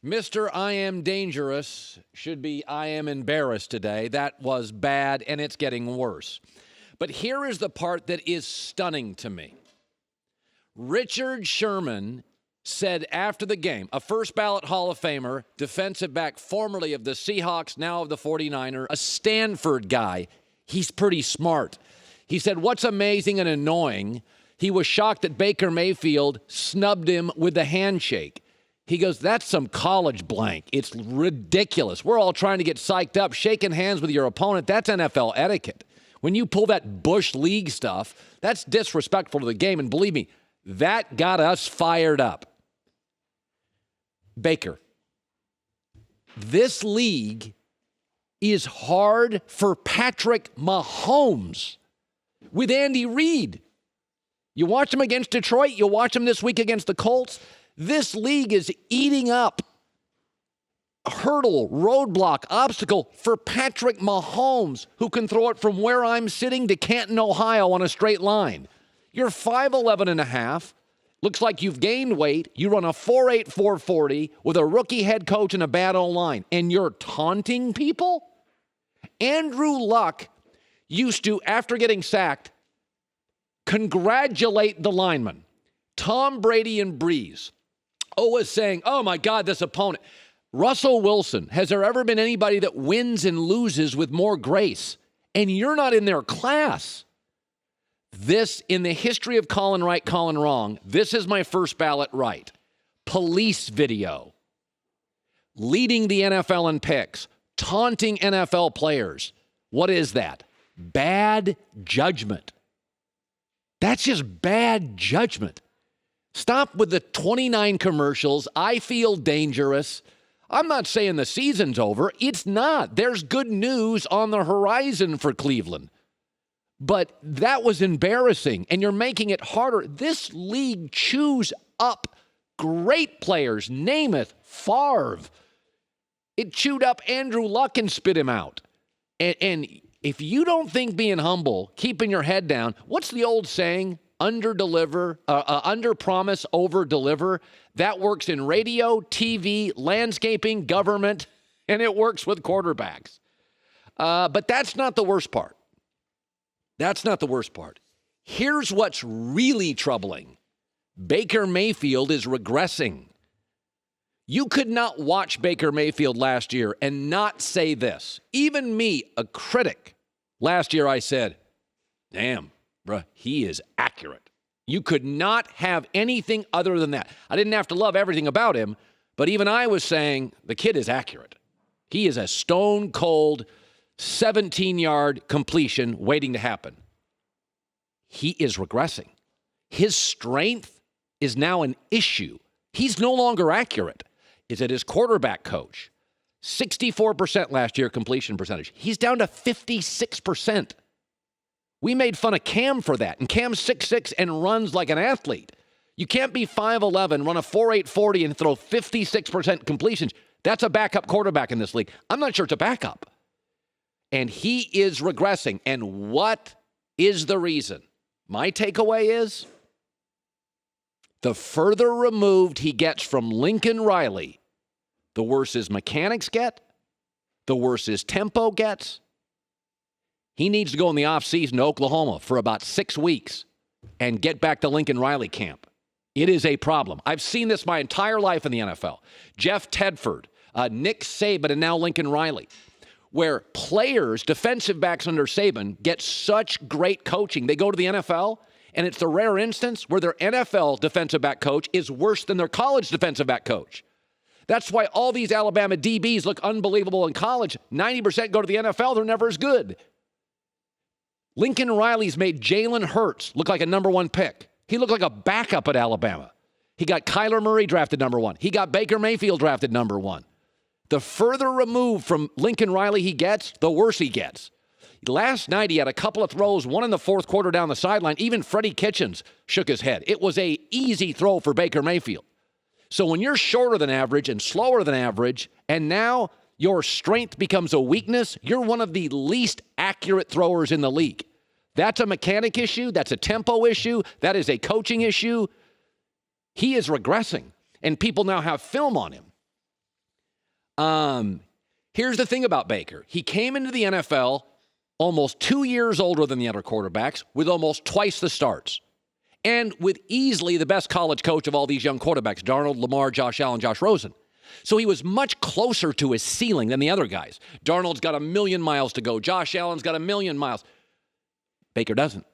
Mr. I am dangerous should be I am embarrassed today. That was bad, and it's getting worse. But here is the part that is stunning to me. Richard Sherman said after the game, a first-ballot Hall of Famer, defensive back formerly of the Seahawks, now of the 49ers, a Stanford guy. He's pretty smart. He said, what's amazing and annoying, he was shocked that Baker Mayfield snubbed him with the handshake. He goes, that's some college blank. It's ridiculous. We're all trying to get psyched up, shaking hands with your opponent. That's NFL etiquette. When you pull that Bush League stuff, that's disrespectful to the game. And believe me, that got us fired up. Baker, this league is hard for Patrick Mahomes with Andy Reid. You watch him against Detroit. You watch him this week against the Colts. This league is eating up hurdle, roadblock, obstacle for Patrick Mahomes, who can throw it from where I'm sitting to Canton, Ohio on a straight line. You're 5'11 and a half. Looks like you've gained weight. You run a 4.8, 4.40 with a rookie head coach and a bad O-line, and you're taunting people? Andrew Luck used to, after getting sacked, congratulate the lineman. Tom Brady and Breeze always saying, oh my God, this opponent. Russell Wilson, has there ever been anybody that wins and loses with more grace? And you're not in their class. This, in the history of Colin Right, Colin Wrong, this is my first ballot right. Police video. Leading the NFL in picks. Taunting NFL players. What is that? Bad judgment. That's just bad judgment. Stop with the 29 commercials. I feel dangerous. I'm not saying the season's over. It's not. There's good news on the horizon for Cleveland. But that was embarrassing, and you're making it harder. This league chews up great players. Namath, Favre. It chewed up Andrew Luck and spit him out. And if you don't think being humble, keeping your head down, what's the old saying? Under promise, over deliver. That works in radio, TV, landscaping, government, and it works with quarterbacks. But that's not the worst part. That's not the worst part. Here's what's really troubling. Baker Mayfield is regressing. You could not watch Baker Mayfield last year and not say this. Even me, a critic, last year I said, damn, bruh, he is accurate. You could not have anything other than that. I didn't have to love everything about him, but even I was saying the kid is accurate. He is a stone-cold 17-yard completion waiting to happen. He is regressing. His strength is now an issue. He's no longer accurate. Is it his quarterback coach? 64% last year completion percentage. He's down to 56%. We made fun of Cam for that, and Cam's 6'6" and runs like an athlete. You can't be 5'11", run a 4.8 40, and throw 56% completions. That's a backup quarterback in this league. I'm not sure it's a backup. And he is regressing. And what is the reason? My takeaway is the further removed he gets from Lincoln Riley, the worse his mechanics get, the worse his tempo gets. He needs to go in the offseason to Oklahoma for about 6 weeks and get back to Lincoln Riley camp. It is a problem. I've seen this my entire life in the NFL. Jeff Tedford, Nick Saban, and now Lincoln Riley, where players, defensive backs under Saban, get such great coaching. They go to the NFL, and it's the rare instance where their NFL defensive back coach is worse than their college defensive back coach. That's why all these Alabama DBs look unbelievable in college. 90% go to the NFL. They're never as good. Lincoln Riley's made Jalen Hurts look like a number one pick. He looked like a backup at Alabama. He got Kyler Murray drafted number one. He got Baker Mayfield drafted number one. The further removed from Lincoln Riley he gets, the worse he gets. Last night, he had a couple of throws, one in the fourth quarter down the sideline. Even Freddie Kitchens shook his head. It was an easy throw for Baker Mayfield. So when you're shorter than average and slower than average, and now your strength becomes a weakness, you're one of the least accurate throwers in the league. That's a mechanic issue. That's a tempo issue. That is a coaching issue. He is regressing, and people now have film on him. Here's the thing about Baker. He came into the NFL almost 2 years older than the other quarterbacks with almost twice the starts. And with easily the best college coach of all these young quarterbacks, Darnold, Lamar, Josh Allen, Josh Rosen. So he was much closer to his ceiling than the other guys. Darnold's got 1,000,000 miles to go. Josh Allen's got 1,000,000 miles. Baker doesn't.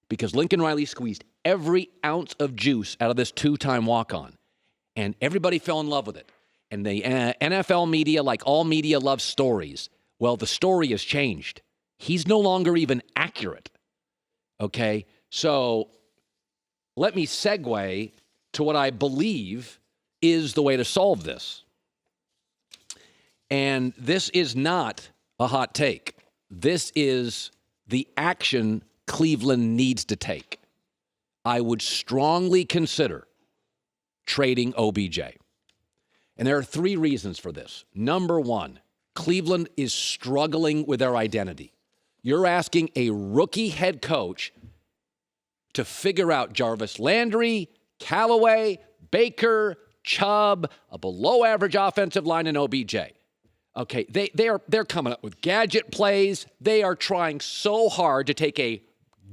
Because Lincoln Riley squeezed every ounce of juice out of this two-time walk-on. And everybody fell in love with it. And the NFL media, like all media, loves stories. Well, the story has changed. He's no longer even accurate. Okay? So let me segue to what I believe is the way to solve this. And this is not a hot take. This is the action Cleveland needs to take. I would strongly consider trading OBJ. And there are 3 reasons for this. Number 1, Cleveland is struggling with their identity. You're asking a rookie head coach to figure out Jarvis Landry, Callaway, Baker, Chubb, a below-average offensive line, and OBJ. Okay, they're coming up with gadget plays. They are trying so hard to take a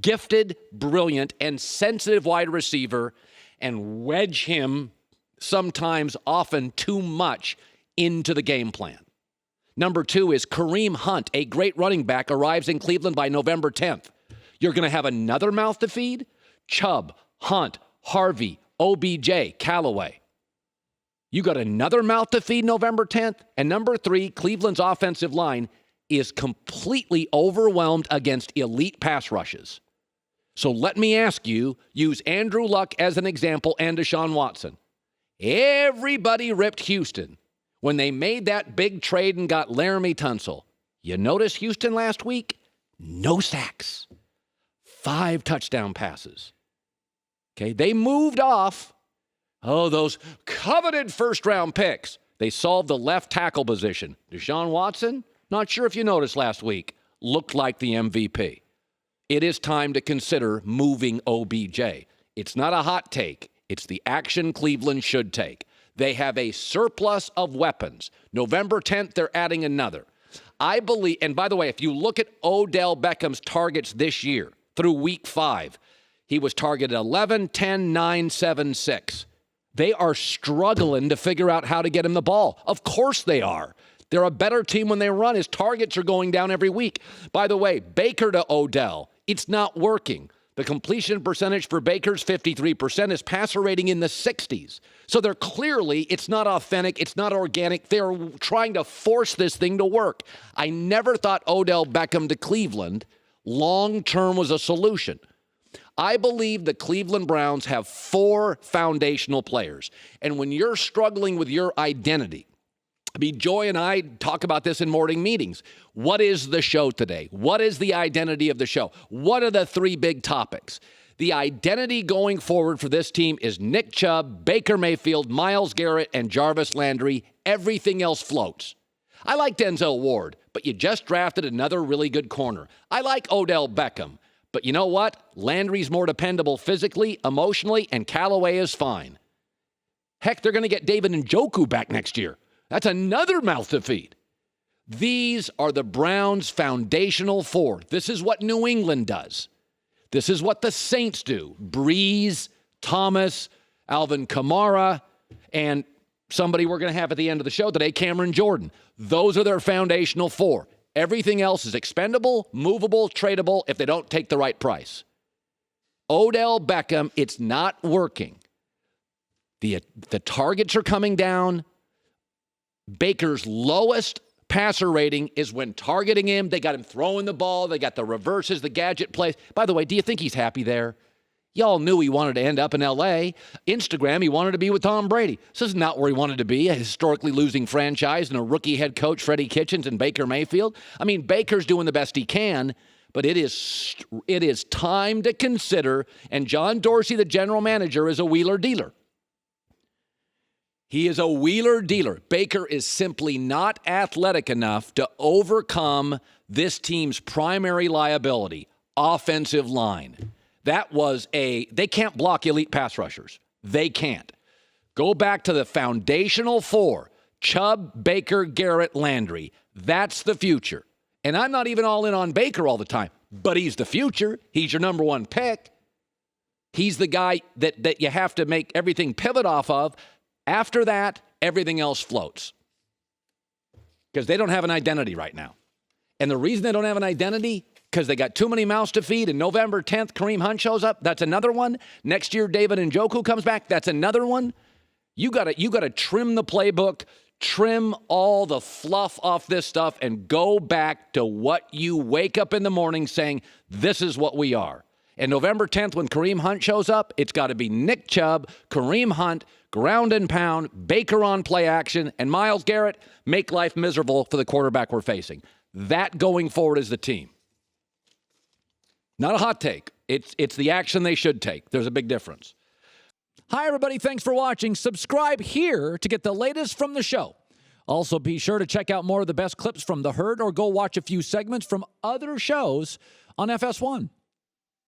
gifted, brilliant, and sensitive wide receiver and wedge him, sometimes often too much, into the game plan. Number 2 is Kareem Hunt, a great running back, arrives in Cleveland by November 10th. You're going to have another mouth to feed? Chubb, Hunt, Harvey, OBJ, Callaway. You got another mouth to feed November 10th? And number 3, Cleveland's offensive line is completely overwhelmed against elite pass rushes. So let me ask you, use Andrew Luck as an example and Deshaun Watson. Everybody ripped Houston when they made that big trade and got Laramie Tunsil. You notice Houston last week? No sacks. 5 touchdown passes. Okay, they moved off, those coveted first-round picks. They solved the left tackle position. Deshaun Watson, not sure if you noticed last week, looked like the MVP. It is time to consider moving OBJ. It's not a hot take. It's the action Cleveland should take. They have a surplus of weapons. November 10th, they're adding another. I believe, and by the way, if you look at Odell Beckham's targets this year through week 5, he was targeted 11, 10, 9, 7, 6. They are struggling to figure out how to get him the ball. Of course they are. They're a better team when they run. His targets are going down every week. By the way, Baker to Odell, it's not working. The completion percentage for Baker's 53%, his passer rating in the 60s. So they're clearly, it's not authentic, it's not organic. They're trying to force this thing to work. I never thought Odell Beckham to Cleveland long-term was a solution. I believe the Cleveland Browns have 4 foundational players. And when you're struggling with your identity, Joy and I talk about this in morning meetings. What is the show today? What is the identity of the show? What are the 3 big topics? The identity going forward for this team is Nick Chubb, Baker Mayfield, Myles Garrett, and Jarvis Landry. Everything else floats. I like Denzel Ward, but you just drafted another really good corner. I like Odell Beckham, but you know what? Landry's more dependable physically, emotionally, and Callaway is fine. Heck, they're going to get David Njoku back next year. That's another mouth to feed. These are the Browns' foundational 4. This is what New England does. This is what the Saints do. Breeze, Thomas, Alvin Kamara, and somebody we're going to have at the end of the show today, Cameron Jordan. Those are their foundational 4. Everything else is expendable, movable, tradable if they don't take the right price. Odell Beckham, it's not working. The targets are coming down. Baker's lowest passer rating is when targeting him. They got him throwing the ball. They got the reverses, the gadget plays. By the way, do you think he's happy there? Y'all knew he wanted to end up in L.A. Instagram, he wanted to be with Tom Brady. This is not where he wanted to be, a historically losing franchise and a rookie head coach, Freddie Kitchens and Baker Mayfield. I mean, Baker's doing the best he can, but it is time to consider, and John Dorsey, the general manager, is a wheeler dealer. He is a wheeler dealer. Baker is simply not athletic enough to overcome this team's primary liability, offensive line. They can't block elite pass rushers. They can't. Go back to the foundational 4. Chubb, Baker, Garrett, Landry. That's the future. And I'm not even all in on Baker all the time, but he's the future. He's your number one pick. He's the guy that you have to make everything pivot off of. After that, everything else floats. Because they don't have an identity right now. And the reason they don't have an identity, because they got too many mouths to feed. And November 10th, Kareem Hunt shows up. That's another one. Next year, David Njoku comes back. That's another one. You gotta trim the playbook, trim all the fluff off this stuff, and go back to what you wake up in the morning saying, this is what we are. And November 10th, when Kareem Hunt shows up, it's got to be Nick Chubb, Kareem Hunt, ground and pound, Baker on play action, and Myles Garrett, make life miserable for the quarterback we're facing. That going forward is the team. Not a hot take. It's the action they should take. There's a big difference. Hi, everybody. Thanks for watching. Subscribe here to get the latest from the show. Also, be sure to check out more of the best clips from The Herd or go watch a few segments from other shows on FS1.